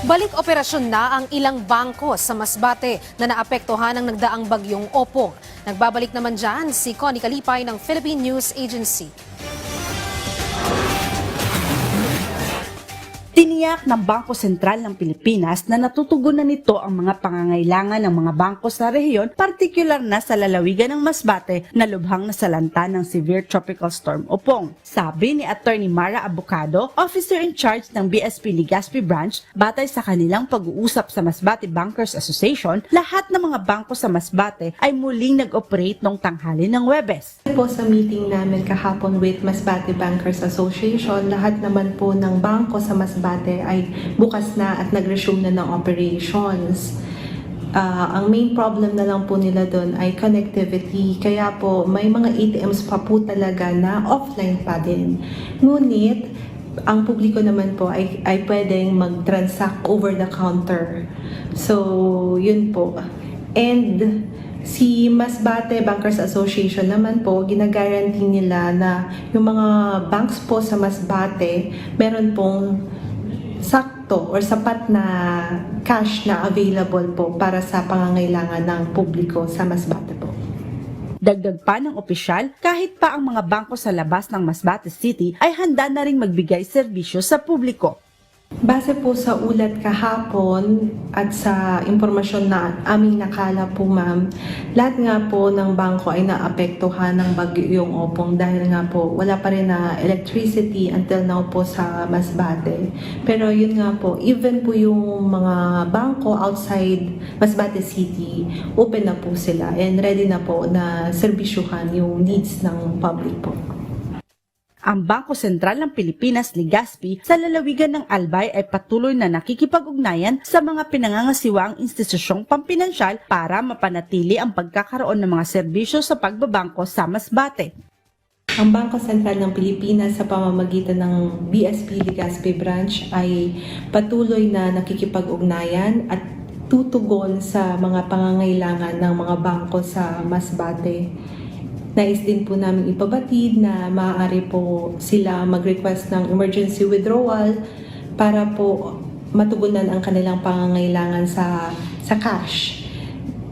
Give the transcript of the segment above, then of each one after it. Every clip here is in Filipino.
Balik operasyon na ang ilang bangko sa Masbate na naapektuhan ng nagdaang bagyong Opong. Nagbabalik naman dyan si Connie Kalipay ng Philippine News Agency. Tiniyak ng Bangko Sentral ng Pilipinas na natutugunan nito ang mga pangangailangan ng mga bangko sa rehiyon, partikular na sa lalawigan ng Masbate na lubhang nasalanta ng severe tropical storm Opong. Sabi ni Attorney Mara Abocado, Officer in charge ng BSP Legazpi Branch, batay sa kanilang pag-uusap sa Masbate Bankers Association, lahat ng mga bangko sa Masbate ay muling nag-operate noong tanghali ng Huwebes. Po sa meeting namin kahapon with Masbate Bankers Association, lahat naman po ng bangko sa Masbate ay bukas na at nag-resume na ng operations. Ang main problem na lang po nila doon ay connectivity. Kaya po may mga ATMs pa po talaga na offline pa din. Ngunit ang publiko naman po ay pwedeng mag-transact over the counter. So, yun po. And si Masbate Bankers Association naman po, ginagaranti nila na yung mga banks po sa Masbate, meron pong sakto or sapat na cash na available po para sa pangangailangan ng publiko sa Masbate po. Dagdag pa ng opisyal, kahit pa ang mga bangko sa labas ng Masbate City ay handa na ring magbigay serbisyo sa publiko. Base po sa ulat kahapon at sa impormasyon na aming nakala po ma'am, lahat nga po ng bangko ay naapektuhan ng bagyong Opong dahil nga po wala pa rin na electricity until now po sa Masbate. Pero yun nga po, even po yung mga bangko outside Masbate City, open na po sila and ready na po na serbisyuhan yung needs ng public po. Ang Bangko Sentral ng Pilipinas, Legazpi, sa lalawigan ng Albay ay patuloy na nakikipag-ugnayan sa mga pinangangasiwaang institusyong pampinansyal para mapanatili ang pagkakaroon ng mga serbisyo sa pagbabangko sa Masbate. Ang Bangko Sentral ng Pilipinas sa pamamagitan ng BSP Legazpi Branch ay patuloy na nakikipag-ugnayan at tutugon sa mga pangangailangan ng mga bangko sa Masbate. Nais din po namin ipabatid na maaari po sila mag-request ng emergency withdrawal para po matugunan ang kanilang pangangailangan sa cash.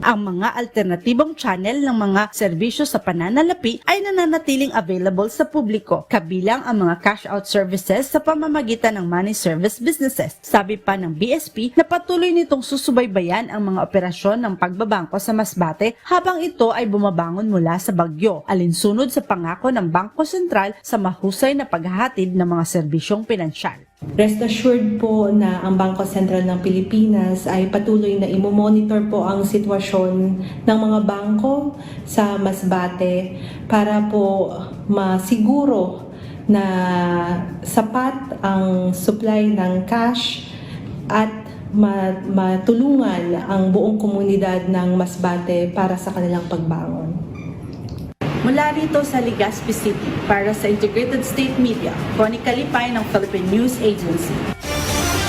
Ang mga alternatibong channel ng mga serbisyo sa pananalapi ay nananatiling available sa publiko, kabilang ang mga cash-out services sa pamamagitan ng money service businesses. Sabi pa ng BSP na patuloy nitong susubaybayan ang mga operasyon ng pagbabangko sa Masbate habang ito ay bumabangon mula sa bagyo, alinsunod sa pangako ng Bangko Sentral sa mahusay na paghahatid ng mga serbisyong pinansyal. Rest assured po na ang Bangko Sentral ng Pilipinas ay patuloy na imomonitor po ang sitwasyon ng mga bangko sa Masbate para po masiguro na sapat ang supply ng cash at matulungan ang buong komunidad ng Masbate para sa kanilang pagbangon. Mula rito sa Legazpi City, para sa Integrated State Media, Connie Kalipay ng Philippine News Agency.